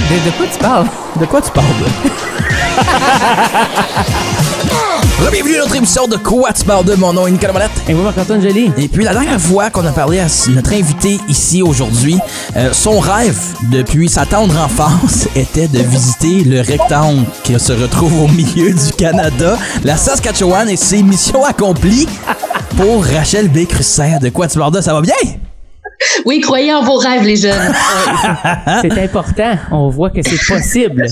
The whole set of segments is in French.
De quoi tu parles? De quoi tu parles? Bienvenue à notre émission de Quoi tu parles de. Mon nom est Nicolas Monette. Et moi, Marc-Antoine Joly. Et puis la dernière fois qu'on a parlé à notre invité ici aujourd'hui, son rêve depuis sa tendre enfance était de visiter le rectangle qui se retrouve au milieu du Canada, la Saskatchewan, et c'est mission accomplie pour Rachel Bécrusser. De Quoi tu parles de, ça va bien? Oui, croyez en vos rêves, les jeunes. C'est important. On voit que c'est possible.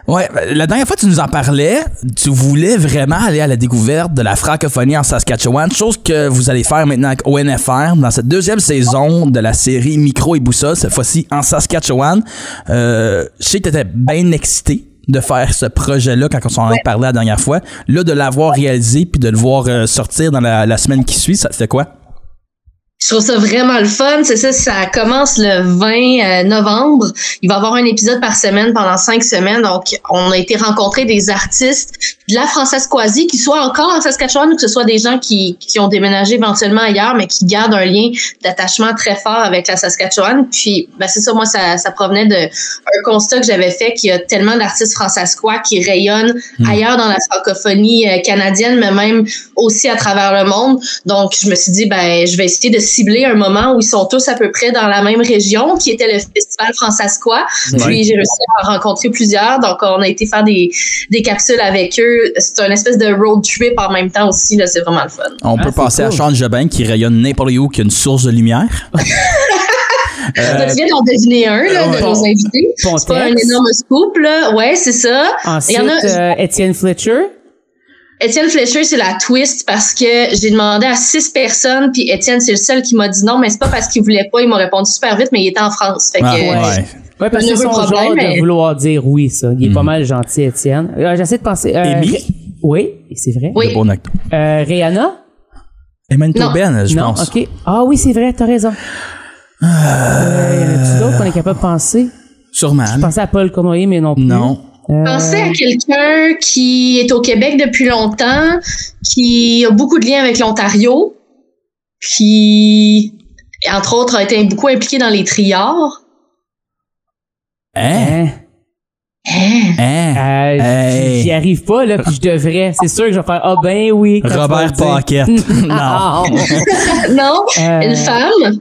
Ouais, la dernière fois tu nous en parlais, tu voulais vraiment aller à la découverte de la francophonie en Saskatchewan, chose que vous allez faire maintenant avec ONFR dans cette deuxième saison de la série Micro et Boussole, cette fois-ci en Saskatchewan. Je sais que t'étais bien excité de faire ce projet-là quand on s'en a parlé la dernière fois. Là, de l'avoir réalisé puis de le voir sortir dans la semaine qui suit, ça fait quoi? Je trouve ça vraiment le fun. C'est ça commence le 20 novembre. Il va y avoir un épisode par semaine pendant 5 semaines. Donc, on a été rencontrer des artistes de la Françaisquasie, qui soient encore en Saskatchewan ou que ce soit des gens qui ont déménagé éventuellement ailleurs, mais qui gardent un lien d'attachement très fort avec la Saskatchewan. Puis, ben c'est ça, moi, ça provenait d'un constat que j'avais fait, qu'il y a tellement d'artistes françaisquois qui rayonnent ailleurs dans la francophonie canadienne, mais même aussi à travers le monde. Donc, je me suis dit, ben, je vais essayer de cibler un moment où ils sont tous à peu près dans la même région, qui était le Festival Françaisquois. Puis j'ai réussi à en rencontrer plusieurs. Donc, on a été faire des capsules avec eux. C'est une espèce de road trip en même temps aussi. Là, c'est vraiment le fun. On peut passer à Sean Jobin qui rayonne n'importe où, qui a une source de lumière. Tu viens d'en deviner un là, de nos invités. C'est pas un énorme scoop, là. Ouais, c'est ça. Ensuite, il y en a Étienne Fletcher. Étienne Fletcher, c'est la twist parce que j'ai demandé à 6 personnes, puis Étienne, c'est le seul qui m'a dit non, mais c'est pas parce qu'il voulait pas, il m'a répondu super vite, mais il était en France. Fait que, ouais, parce que c'est son genre de vouloir dire oui, ça. Il est pas mal gentil, Étienne. J'essaie de penser... oui, c'est vrai. Oui. Rihanna? Manitobaine, je pense. OK. Ah oui, c'est vrai, t'as raison. Y en a-tu d'autres qu'on est capable de penser? Sûrement. Je pensais à Paul Cournoyer, mais non plus. Non. Pensez à quelqu'un qui est au Québec depuis longtemps, qui a beaucoup de liens avec l'Ontario, qui, entre autres, a été beaucoup impliqué dans les triards. J'y arrive pas, là, puis je devrais. C'est sûr que je vais faire « Ah ben oui ». Robert Paquette. Non. Non, une femme.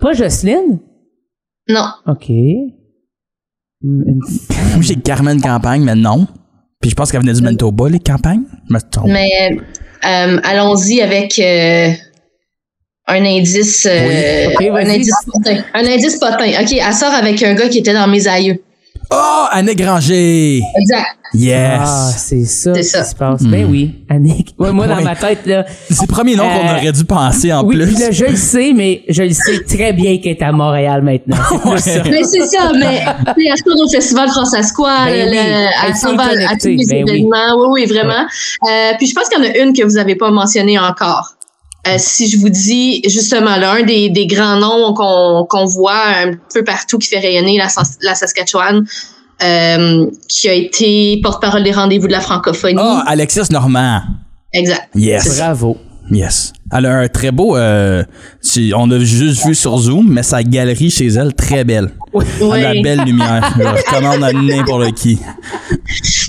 Pas Jocelyne? Non. OK. Moi, j'ai Carmen Campagne, mais non. Puis je pense qu'elle venait du Manitoba, les campagnes. Mais allons-y avec un indice. Okay, un indice potin. Un indice potin. OK, elle sort avec un gars qui était dans Mes aïeux. Oh, Annick Granger! Exact. Yes! Ah, c'est ça qui se passe. Mm. Ben oui, Annick. Ouais, moi, dans ma tête, là... C'est le premier nom qu'on aurait dû penser en plus. Oui, là, je le sais, mais je le sais très bien qu'elle est à Montréal maintenant. C'est mais c'est ça, mais elle retourne au Festival Françaisquois, elle s'en va à tous les événements. Oui, vraiment. Puis je pense qu'il y en a une que vous avez pas mentionnée encore. Si je vous dis justement là, un des grands noms qu'on voit un peu partout qui fait rayonner la Saskatchewan, qui a été porte-parole des rendez-vous de la francophonie. Ah, Alexis Normand. Exact. Yes. Bravo. Yes. Elle a un très beau... on a juste vu sur Zoom, mais sa galerie chez elle, très belle. Oui. Elle a la belle lumière. Je recommande à n'importe qui.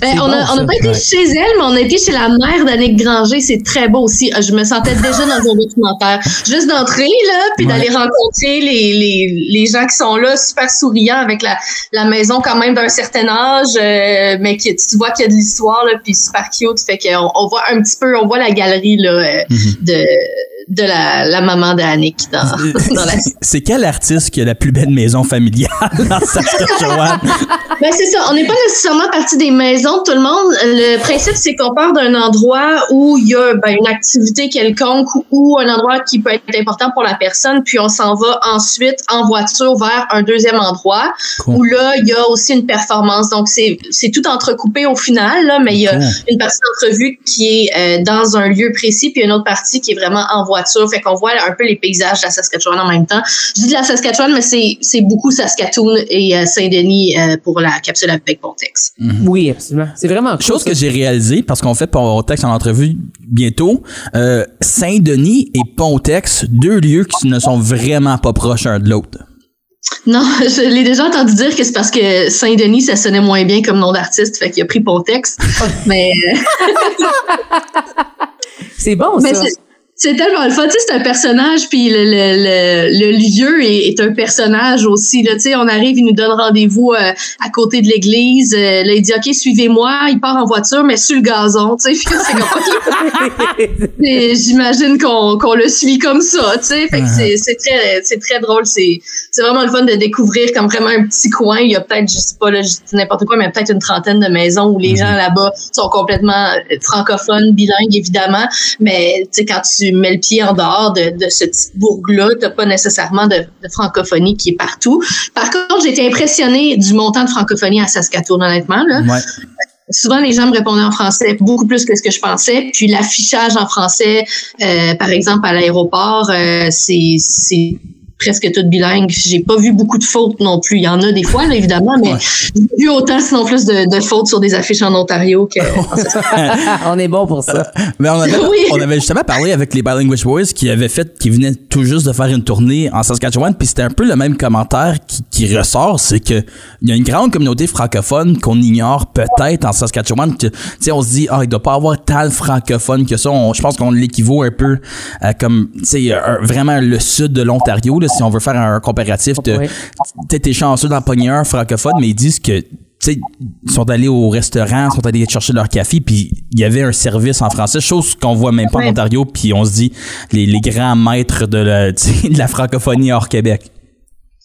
On n'a pas été chez elle, mais on a été chez la mère d'Annick Granger. C'est très beau aussi. Je me sentais déjà dans un documentaire. Juste d'entrer, là, puis d'aller rencontrer les gens qui sont là, super souriants, avec la maison quand même d'un certain âge, mais tu vois qu'il y a de l'histoire, là, puis super cute. Fait qu'on voit un petit peu, on voit la galerie, là, de la maman d'Annick dans la... C'est quel artiste qui a la plus belle maison familiale dans Saskatchewan? Ben c'est ça, on n'est pas nécessairement partie des maisons de tout le monde. Le principe, c'est qu'on part d'un endroit où il y a une activité quelconque ou un endroit qui peut être important pour la personne, puis on s'en va ensuite en voiture vers un deuxième endroit où là, il y a aussi une performance. Donc, c'est tout entrecoupé au final, là, mais il y a une partie d'entrevue qui est dans un lieu précis, puis une autre partie qui est vraiment en voiture. Fait qu'on voit un peu les paysages de la Saskatchewan en même temps. Je dis de la Saskatchewan, mais c'est beaucoup Saskatoon et Saint-Denis pour la capsule avec Pontex. Oui, absolument. C'est vraiment cool. Chose que j'ai réalisé, parce qu'on fait Pontex en entrevue bientôt, Saint-Denis et Pontex, deux lieux qui ne sont vraiment pas proches l'un de l'autre. Non, je l'ai déjà entendu dire que c'est parce que Saint-Denis, ça sonnait moins bien comme nom d'artiste, fait qu'il a pris Pontex. Mais c'est bon, mais ça. C'est tellement le fun, tu sais, c'est un personnage, puis le lieu est un personnage aussi, là, tu sais, on arrive, il nous donne rendez-vous à côté de l'église, là, il dit « OK, suivez-moi », il part en voiture, mais sur le gazon, tu sais, c'est comme et j'imagine qu'on le suit comme ça, tu sais, fait que c'est très drôle, c'est vraiment le fun de découvrir comme vraiment un petit coin, il y a peut-être, je sais pas, là, je dis n'importe quoi, mais peut-être une trentaine de maisons où les gens là-bas sont complètement francophones, bilingues, évidemment, mais tu sais, quand tu mets le pied en dehors de ce petit bourg-là, t'as pas nécessairement de francophonie qui est partout. Par contre, j'ai été impressionnée du montant de francophonie à Saskatoon, honnêtement, là. Ouais. Souvent, les gens me répondaient en français beaucoup plus que ce que je pensais. Puis l'affichage en français, par exemple, à l'aéroport, c'est presque tout bilingue. J'ai pas vu beaucoup de fautes non plus. Il y en a des fois, là, évidemment, mais j'ai vu autant, sinon plus de fautes sur des affiches en Ontario que... On est bon pour ça. Mais on avait justement parlé avec les Bilingual Boys qui venaient tout juste de faire une tournée en Saskatchewan, puis c'était un peu le même commentaire qui ressort, c'est que il y a une grande communauté francophone qu'on ignore peut-être en Saskatchewan. Tu sais, on se dit, il doit pas avoir tant de francophones que ça. Je pense qu'on l'équivaut un peu comme, tu sais, vraiment le sud de l'Ontario, là, si on veut faire un comparatif. T'es chanceux d'en pogner un francophone, mais ils disent que, tu sais, ils sont allés au restaurant, sont allés chercher leur café, puis il y avait un service en français, chose qu'on voit même pas en Ontario, puis on se dit les grands maîtres de la francophonie hors Québec.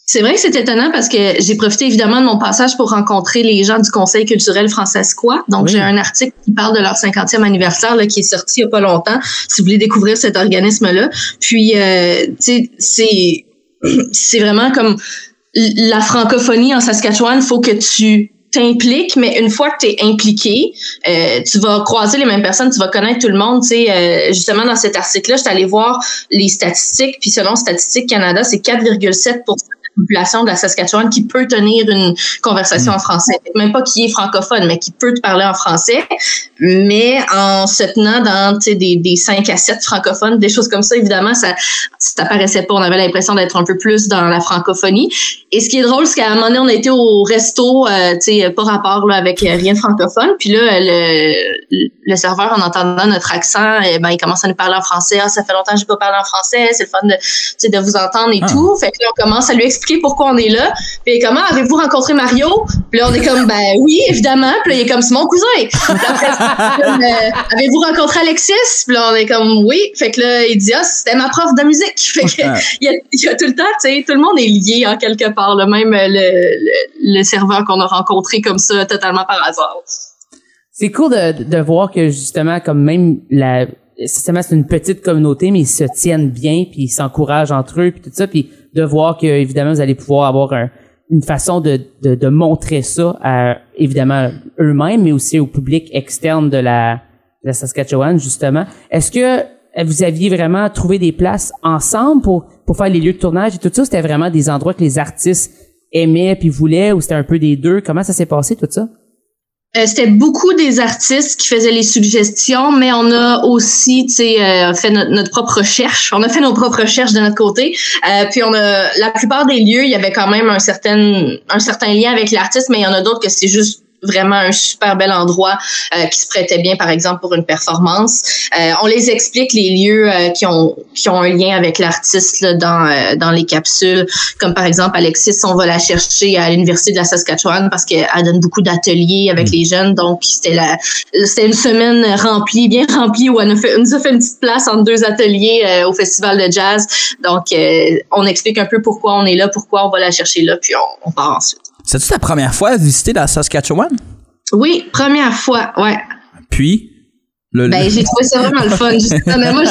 C'est vrai que c'est étonnant parce que j'ai profité évidemment de mon passage pour rencontrer les gens du Conseil culturel francescois. Donc, j'ai un article qui parle de leur 50e anniversaire là, qui est sorti il y a pas longtemps, si vous voulez découvrir cet organisme-là. Puis, tu sais, c'est vraiment comme la francophonie en Saskatchewan, faut que tu t'impliques, mais une fois que tu es impliqué, tu vas croiser les mêmes personnes, tu vas connaître tout le monde. Tu sais, justement, dans cet article-là, je suis allée voir les statistiques, puis selon Statistique Canada, c'est 4,7% de la population de la Saskatchewan qui peut tenir une conversation en français. Même pas qui est francophone, mais qui peut te parler en français, mais en se tenant dans des 5 à 7 francophones, des choses comme ça, évidemment, ça paraissait pas. On avait l'impression d'être un peu plus dans la francophonie. Et ce qui est drôle, c'est qu'à un moment donné, on a été au resto, pas rapport là, avec rien de francophone. Puis là, le serveur, en entendant notre accent, il commence à nous parler en français. Ah, ça fait longtemps que j'ai pas parlé en français. C'est le fun de vous entendre et tout. Fait que là, on commence à lui expliquer pourquoi on est là. Puis comment avez-vous rencontré Mario? Puis là, on est comme, ben oui, évidemment. Puis là, il est comme, c'est mon cousin. Puis après, avez-vous rencontré Alexis? Puis là, on est comme, oui. Fait que là, il dit, ah, c'était ma prof de musique. Fait que il y a tout le temps, tu sais, tout le monde est lié en quelque part. Là, même le serveur qu'on a rencontré comme ça, totalement par hasard. C'est cool de voir que justement, comme même c'est une petite communauté, mais ils se tiennent bien, puis ils s'encouragent entre eux, puis tout ça, puis de voir que évidemment vous allez pouvoir avoir une façon de montrer ça à évidemment eux-mêmes, mais aussi au public externe de la Saskatchewan justement. Est-ce que vous aviez vraiment trouvé des places ensemble pour faire les lieux de tournage et tout ça? C'était vraiment des endroits que les artistes aimaient puis voulaient, ou c'était un peu des deux? Comment ça s'est passé tout ça? C'était beaucoup des artistes qui faisaient les suggestions, mais on a aussi, fait notre propre recherche. On a fait nos propres recherches de notre côté. Puis la plupart des lieux, il y avait quand même un certain lien avec l'artiste, mais il y en a d'autres que c'est juste vraiment un super bel endroit qui se prêtait bien, par exemple, pour une performance. On les explique, les lieux qui ont un lien avec l'artiste là, dans les capsules, comme par exemple Alexis, on va la chercher à l'Université de la Saskatchewan parce qu'elle donne beaucoup d'ateliers avec les jeunes, donc c'était une semaine bien remplie où elle nous a fait une petite place entre deux ateliers au Festival de jazz. Donc, on explique un peu pourquoi on est là, pourquoi on va la chercher là, puis on part ensuite. C'est-tu ta première fois à visiter la Saskatchewan? Oui, première fois, ouais. Puis? J'ai trouvé ça vraiment le fun. Mais moi,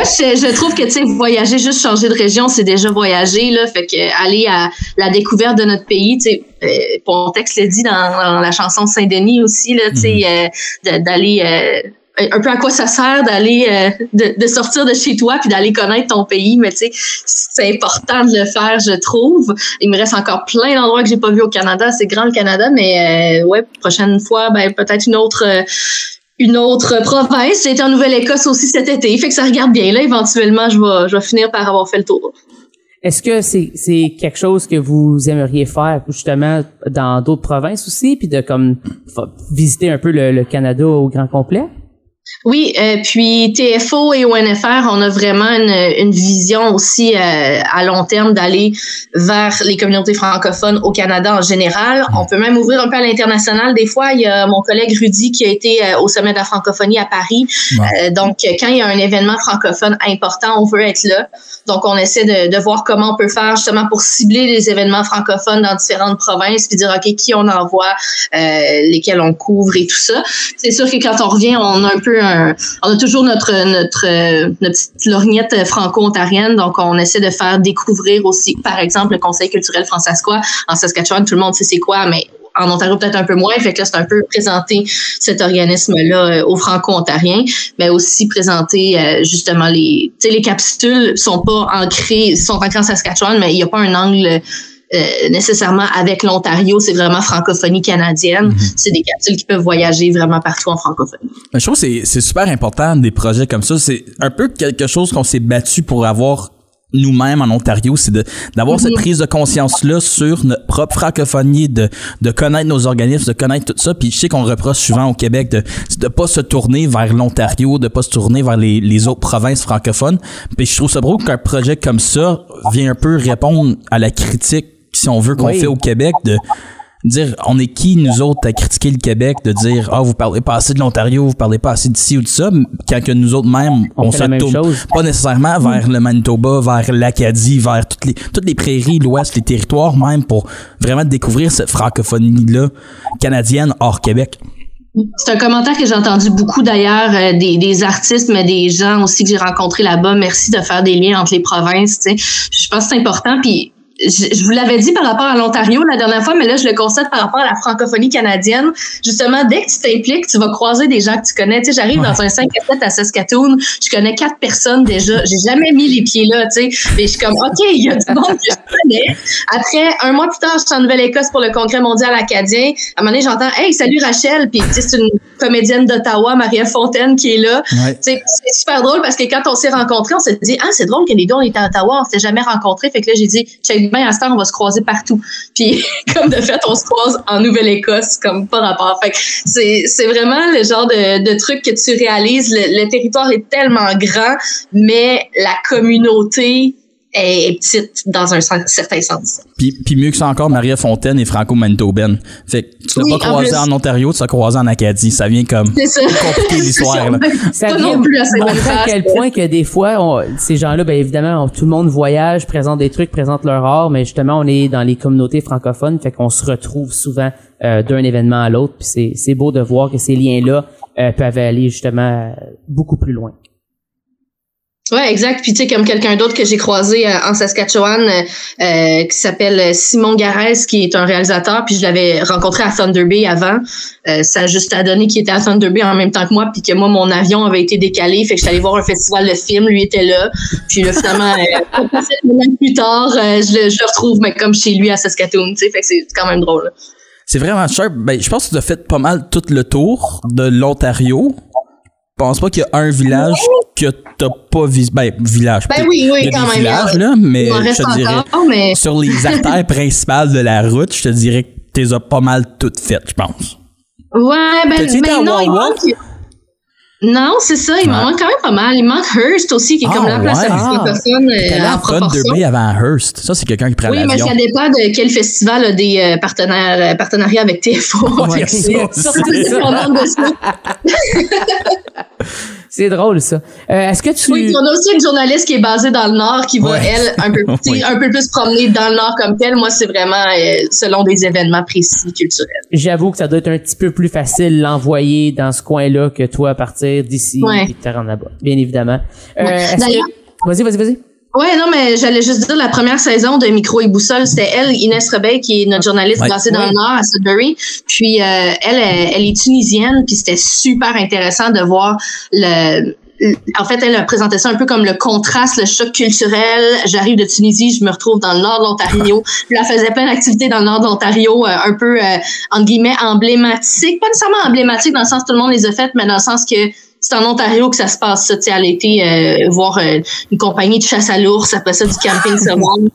je trouve que, tu sais, voyager, juste changer de région, c'est déjà voyager, là. Fait que aller à la découverte de notre pays, tu sais, Pontex l'a dit dans la chanson Saint-Denis aussi, là, tu sais, d'aller... un peu à quoi ça sert d'aller de sortir de chez toi puis d'aller connaître ton pays, mais tu sais, c'est important de le faire, je trouve. Il me reste encore plein d'endroits que j'ai pas vu au Canada, c'est grand le Canada, mais prochaine fois, peut-être une autre province. J'ai été en Nouvelle-Écosse aussi cet été, fait que ça regarde bien là. Éventuellement, je vais finir par avoir fait le tour. Est-ce que c'est quelque chose que vous aimeriez faire justement dans d'autres provinces aussi, puis de comme visiter un peu le Canada au grand complet? Oui, puis TFO et ONFR, on a vraiment une vision aussi à long terme d'aller vers les communautés francophones au Canada en général. On peut même ouvrir un peu à l'international. Des fois, il y a mon collègue Rudy qui a été au sommet de la francophonie à Paris. Donc, quand il y a un événement francophone important, on veut être là. Donc, on essaie de voir comment on peut faire justement pour cibler les événements francophones dans différentes provinces, puis dire, OK, qui on envoie, lesquels on couvre et tout ça. C'est sûr que quand on revient, on a un peu on a toujours notre petite lorgnette franco-ontarienne, donc on essaie de faire découvrir aussi, par exemple, le Conseil culturel francescois. En Saskatchewan, tout le monde sait c'est quoi, mais en Ontario, peut-être un peu moins. Fait que là, c'est un peu présenter cet organisme-là aux Franco-Ontariens, mais aussi présenter justement les capsules sont ancrées en Saskatchewan, mais il n'y a pas un angle nécessairement avec l'Ontario, c'est vraiment francophonie canadienne. C'est des capsules qui peuvent voyager vraiment partout en francophonie. Mais je trouve que c'est super important des projets comme ça. C'est un peu quelque chose qu'on s'est battu pour avoir nous-mêmes en Ontario, c'est d'avoir cette prise de conscience-là sur notre propre francophonie, de connaître nos organismes, de connaître tout ça. Puis je sais qu'on reproche souvent au Québec de pas se tourner vers l'Ontario, de pas se tourner vers les autres provinces francophones. Puis je trouve ça drôle qu'un projet comme ça vient un peu répondre à la critique, si on veut, qu'on fait au Québec, de dire on est qui nous autres à critiquer le Québec, de dire vous parlez pas assez de l'Ontario, vous parlez pas assez d'ici ou de ça, quand que nous autres même on se tourne pas nécessairement vers le Manitoba, vers l'Acadie, vers toutes les prairies, l'Ouest, les territoires même, pour vraiment découvrir cette francophonie là canadienne hors Québec. C'est un commentaire que j'ai entendu beaucoup d'ailleurs des artistes, mais des gens aussi que j'ai rencontrés là-bas. Merci de faire des liens entre les provinces, tu sais. Je pense que c'est important. Puis je vous l'avais dit par rapport à l'Ontario la dernière fois, mais là, je le constate par rapport à la francophonie canadienne. Justement, dès que tu t'impliques, tu vas croiser des gens que tu connais. Tu sais, j'arrive dans un 5 à 7 à Saskatoon, je connais 4 personnes déjà. J'ai jamais mis les pieds là, tu sais. Et je suis comme, OK, il y a du monde que je connais. Après, un mois plus tard, je suis en Nouvelle-Écosse pour le Congrès mondial acadien. À un moment donné, j'entends, hey, salut Rachel. Puis, tu sais, c'est une comédienne d'Ottawa, Marie-Ève Fontaine, qui est là. Tu sais, c'est super drôle parce que quand on s'est rencontrés, on s'est dit, c'est drôle que les deux, on était à Ottawa, on s'était jamais rencontrés. Fait que là, j'ai dit, ben, à ce temps, on va se croiser partout. Puis, comme de fait, on se croise en Nouvelle-Écosse, comme pas rapport. Fait que c'est vraiment le genre de truc que tu réalises. Le territoire est tellement grand, mais la communauté est petite dans un certain sens. Puis mieux que ça encore, Marie-Ève Fontaine est franco-manitobaine. Fait que tu l'as pas croisé en Ontario, tu l'as croisé en Acadie. Ça vient comme compliquer l'histoire. Là. Ça vient montrer à quel point que des fois, ces gens-là, ben évidemment, tout le monde voyage, présente des trucs, présente leur art, mais justement, on est dans les communautés francophones, fait qu'on se retrouve souvent d'un événement à l'autre. Puis c'est beau de voir que ces liens-là peuvent aller justement beaucoup plus loin. Ouais, exact. Puis tu sais, comme quelqu'un d'autre que j'ai croisé en Saskatchewan, qui s'appelle Simon Garès, qui est un réalisateur, puis je l'avais rencontré à Thunder Bay avant. Ça a juste donné qu'il était à Thunder Bay en même temps que moi, puis que moi, mon avion avait été décalé, fait que j'étais allée voir un festival de films, lui était là. Puis là, finalement, 7 minutes plus tard, je le retrouve, mais comme chez lui à Saskatoon, tu sais, fait que c'est quand même drôle. Là. C'est vraiment sharp. Ben, je pense que tu as fait pas mal tout le tour de l'Ontario. Je pense pas qu'il y a un village que t'as pas visité. Ben, village. Ben oui, il y a quand des même. Villages, là, mais je te dirais, sur les artères principales de la route, je te dirais que t'es as pas mal toutes faites, je pense. Ouais, ben, non, non, c'est ça, il m'en manque quand même pas mal. Il manque Hearst aussi, qui est comme la place francophone en proportion. Thunder Bay avant Hearst. Ça, c'est quelqu'un qui prend l'avion. Oui, mais ça dépend de quel festival a des partenariats avec TFO. Ouais, c'est drôle, ça. Est-ce que tu... Oui, on a aussi une journaliste qui est basée dans le Nord, qui va, elle, un peu plus promener dans le Nord comme telle. Moi, c'est vraiment selon des événements précis culturels. J'avoue que ça doit être un petit peu plus facile l'envoyer dans ce coin-là que toi à partir d'ici et te rendre là-bas, bien évidemment. Vas-y. Ouais, non, mais j'allais juste dire, la première saison de Micro et Boussole, c'était elle, Inès Rebey, qui est notre journaliste basée dans le Nord, à Sudbury. Puis, elle est tunisienne, puis c'était super intéressant de voir en fait, elle a présenté ça un peu comme le contraste, le choc culturel. J'arrive de Tunisie, je me retrouve dans le nord de l'Ontario. Puis elle faisait plein d'activités dans le nord de l'Ontario, un peu, entre guillemets, emblématiques. Pas nécessairement emblématiques dans le sens que tout le monde les a faites, mais dans le sens que c'est en Ontario que ça se passe, ça. Elle a été voir une compagnie de chasse à l'ours, après ça, du camping sauvage.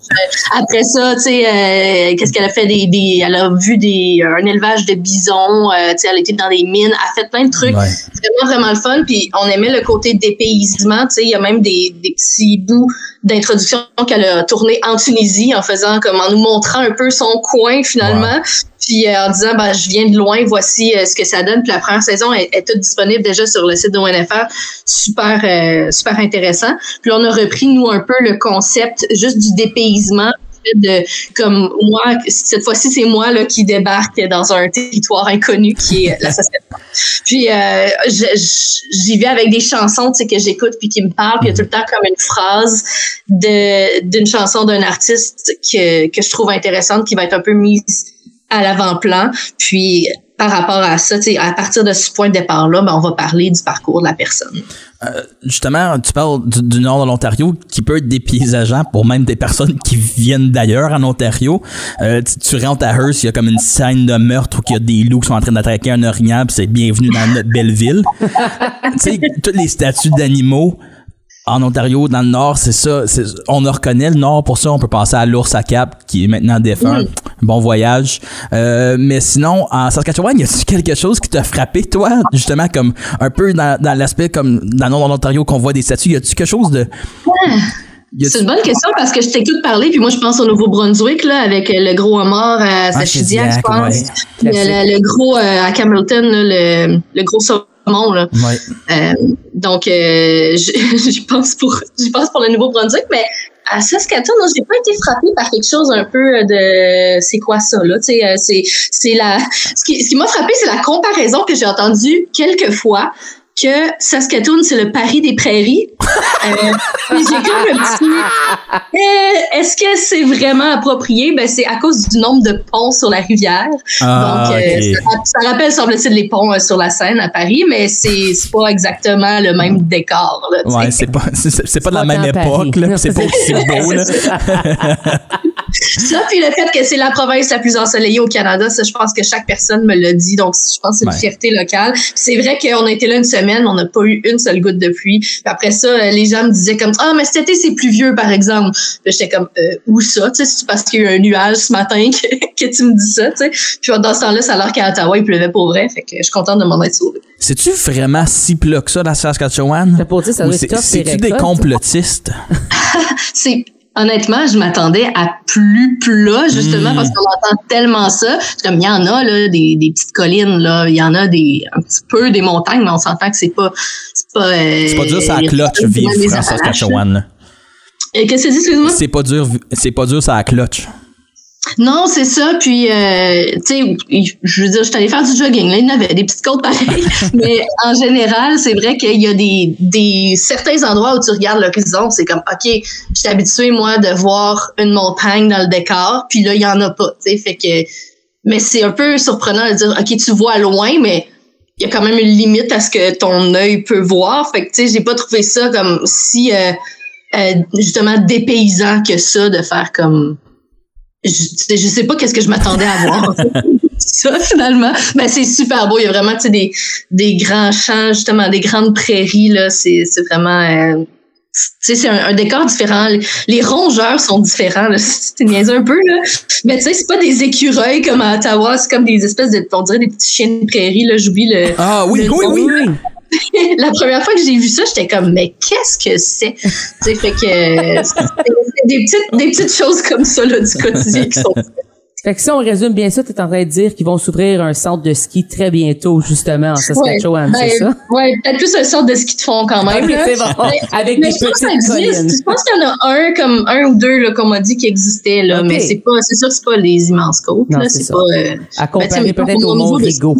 Après ça, qu'est-ce qu'elle a fait? Elle a vu un élevage de bisons. Elle a été dans des mines. Elle a fait plein de trucs. Ouais. C'est vraiment le fun. Puis on aimait le côté dépaysement. Il y a même des petits bouts d'introduction qu'elle a tourné en Tunisie en nous montrant un peu son coin finalement. Wow. Puis en disant je viens de loin, voici ce que ça donne. Puis la première saison est toute disponible déjà sur le site de ONFR. Super intéressant. Puis on a repris nous un peu le concept juste du dépaysement. Comme moi, cette fois-ci, c'est moi là qui débarque dans un territoire inconnu qui est la Saskatchewan. Puis j'y vais avec des chansons que j'écoute puis qui me parlent. Puis il y a tout le temps comme une phrase d'une chanson d'un artiste que je trouve intéressante qui va être un peu mise à l'avant-plan. Puis par rapport à ça, à partir de ce point de départ-là, on va parler du parcours de la personne. Justement, tu parles du nord de l'Ontario qui peut être dépaysageant pour même des personnes qui viennent d'ailleurs en Ontario. Tu rentres à Hearst, il y a comme une scène de meurtre où il y a des loups qui sont en train d'attaquer un orignal, puis c'est bienvenue dans notre belle ville. Tu sais, toutes les statues d'animaux en Ontario, dans le Nord, c'est ça. On reconnaît le Nord pour ça. On peut penser à l'ours à Cap, qui est maintenant défunt. Bon voyage. Mais sinon, en Saskatchewan, y a-t-il quelque chose qui t'a frappé, toi, justement, comme un peu dans l'aspect comme dans le Nord de l'Ontario qu'on voit des statues? Y a-t-il quelque chose de... C'est une bonne question parce que je t'écoute parler, puis moi, je pense au Nouveau-Brunswick, là, avec le gros homard à Sachidiac, je pense. Ouais. Le gros à Campbellton, là, le gros saumon. Là. Ouais. Donc, j'y pense pour le Nouveau-Brunswick, mais à Saskatoon, j'ai pas été frappée par quelque chose un peu de c'est quoi ça là, tu sais, ce qui m'a frappée, c'est la comparaison que j'ai entendue quelques fois que Saskatoon, c'est le Paris des prairies. J'ai comme un petit... est-ce que c'est vraiment approprié? C'est à cause du nombre de ponts sur la rivière. Donc, okay. Ça rappelle, semble-t-il, les ponts sur la Seine à Paris, mais c'est pas exactement le même décor. Là, ouais, c'est pas de la même époque. Là. C'est pas aussi beau. Là. Ça, puis le fait que c'est la province la plus ensoleillée au Canada, ça, je pense que chaque personne me l'a dit. Donc, je pense que c'est une fierté locale. Puis c'est vrai qu'on a été là une semaine, on n'a pas eu une seule goutte de pluie. Puis après ça, les gens me disaient comme mais cet été, c'est pluvieux, par exemple. Puis j'étais comme où ça? Tu sais, c'est parce qu'il y a eu un nuage ce matin que tu me dis ça, tu sais. Puis dans ce temps-là, ça a l'air qu'à Ottawa, il pleuvait pour vrai. Fait que je suis contente de m'en être sauvée. C'est-tu vraiment si plat que ça dans Saskatchewan? C'est-tu des complotistes? Honnêtement, je m'attendais à plus plat, justement, parce qu'on entend tellement ça. Comme il y en a, là, des petites collines, là. Il y en a un petit peu des montagnes, mais on s'entend que c'est pas dur, ça cloche vivre en Saskatchewan, là. Qu'est-ce que tu dis, excuse-moi? C'est pas dur, ça cloche. Non, c'est ça. Puis, tu sais, je veux dire, je suis allée faire du jogging. Là, il y en avait des petites côtes pareilles. Mais en général, c'est vrai qu'il y a des certains endroits où tu regardes l'horizon, c'est comme, OK, je suis habituée, moi, de voir une montagne dans le décor. Puis là, il y en a pas, tu sais. Fait que, mais c'est un peu surprenant de dire, OK, tu vois loin, mais il y a quand même une limite à ce que ton œil peut voir. Fait que, tu sais, j'ai pas trouvé ça comme si, justement, dépaysant que ça, de faire comme... Je sais pas qu'est-ce que je m'attendais à voir. Ça, finalement. Mais c'est super beau. Il y a vraiment, tu sais, des grands champs, justement, des grandes prairies, là. C'est vraiment, tu sais, c'est un décor différent. Les rongeurs sont différents, là. C'est niaiseux un peu, là. Mais tu sais, c'est pas des écureuils comme à Ottawa. C'est comme des espèces on dirait des petits chiens de prairie, là. J'oublie le... Ah oui, oui. La première fois que j'ai vu ça, j'étais comme, mais qu'est-ce que c'est? Tu sais, fait que c'est des petites choses comme ça, là, du quotidien qui sont... Fait que si on résume bien ça, t'es en train de dire qu'ils vont s'ouvrir un centre de ski très bientôt, justement, en Saskatchewan, c'est ça? Ouais, peut-être plus un centre de ski de fond quand même. Okay, c'est bon. Avec des petites collines. Je pense qu'il y en a un ou deux, là, qu'on m'a dit qui existait, là. Okay. Mais c'est sûr que c'est pas les immenses côtes, là. C'est pas, à comparer peut-être au Mont Rigaud.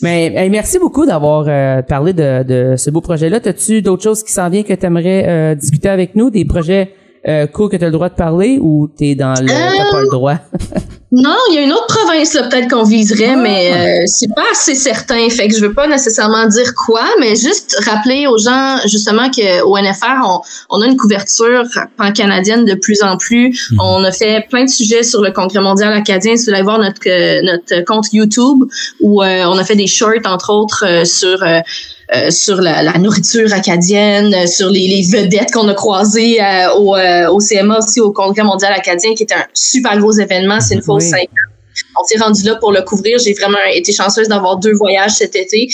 Mais merci beaucoup d'avoir parlé de ce beau projet-là. T'as-tu d'autres choses qui s'en viennent que tu aimerais discuter avec nous? Des projets cool que t'as le droit de parler ou t'es dans le t'as pas le droit? Non, il y a une autre province là peut-être qu'on viserait, mais c'est pas assez certain. Fait que je veux pas nécessairement dire quoi, mais juste rappeler aux gens justement qu'au NFR, on a une couverture pan-canadienne de plus en plus. On a fait plein de sujets sur le Congrès mondial acadien. Si vous allez voir notre compte YouTube où on a fait des shorts entre autres sur la nourriture acadienne, sur les vedettes qu'on a croisées au CMA aussi, au Congrès mondial acadien, qui est un super gros événement. C'est une fois 5 ans. On s'est rendu là pour le couvrir. J'ai vraiment été chanceuse d'avoir 2 voyages cet été.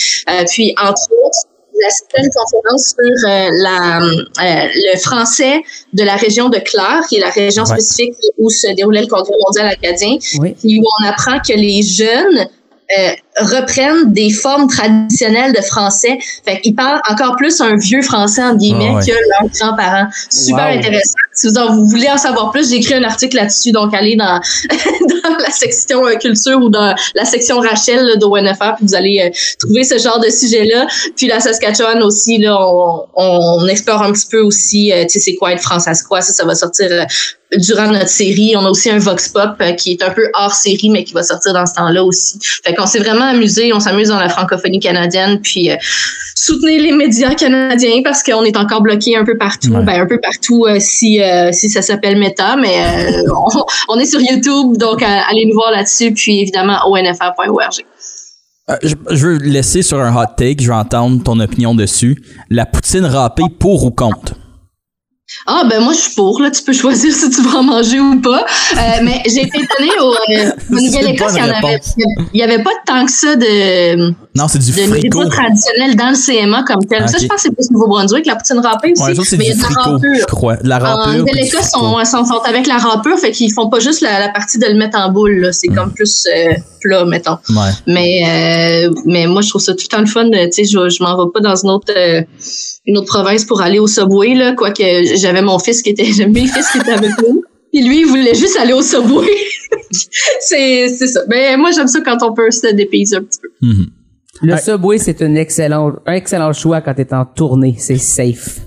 Puis, entre autres, j'assistais à une conférence sur le français de la région de Clare, qui est la région spécifique où se déroulait le Congrès mondial acadien. Oui. Puis, où on apprend que les jeunes reprennent des formes traditionnelles de français. Fait qu'ils parlent encore plus un vieux français, entre guillemets, que leurs grands-parents. Super intéressant. Si vous voulez en savoir plus, j'ai écrit un article là-dessus, donc allez dans la section culture ou dans la section Rachel là, de ONFR, puis vous allez trouver ce genre de sujet-là. Puis la Saskatchewan aussi, là, on explore un petit peu aussi, tu sais, c'est quoi être françaisquois, ça va sortir durant notre série. On a aussi un Vox Pop qui est un peu hors série, mais qui va sortir dans ce temps-là aussi. Fait qu'on s'est vraiment amusé, on s'amuse dans la francophonie canadienne, puis soutenez les médias canadiens parce qu'on est encore bloqué un peu partout. Ouais. Ben un peu partout si ça s'appelle Meta, mais on est sur YouTube, donc allez nous voir là-dessus, puis évidemment onfr.org. Je veux laisser sur un hot take, je veux entendre ton opinion dessus. La poutine râpée, pour ou contre? Ah, ben moi, je suis pour. Là, tu peux choisir si tu veux en manger ou pas. Mais j'ai été étonnée au Nouvelle-Écosse, il y avait pas tant que ça de... Non, c'est du fricot. De traditionnel dans le CMA comme tel. Okay. Ça, je pense que c'est plus Nouveau-Brunswick, la poutine râpée aussi. Ouais, ça, c'est mais il y a de la râpure. Je crois. La râpure. En Nouvelle-Écosse, sont avec la râpure, fait qu'ils font pas juste la partie de le mettre en boule, là. C'est comme plus plat, mettons. Ouais. Mais moi, je trouve ça tout le temps le fun. Tu sais, je m'en vais pas dans une autre province pour aller au Subway, là. Quoique j'avais mon fils j'aimais mes fils qui étaient avec nous. Puis lui, il voulait juste aller au Subway. c'est ça. Mais moi, j'aime ça quand on peut se dépayser un petit peu. Mm-hmm. Le Subway, c'est un excellent choix quand t'es en tournée. C'est safe.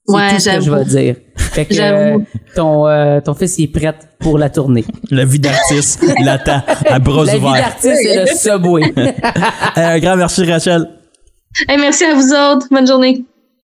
C'est tout ce que je vais dire. Fait que ton fils il est prêt pour la tournée. La vie d'artiste l'attend à bras ouverts. La vie d'artiste, c'est le Subway. Un grand merci, Rachel. Hey, merci à vous autres. Bonne journée.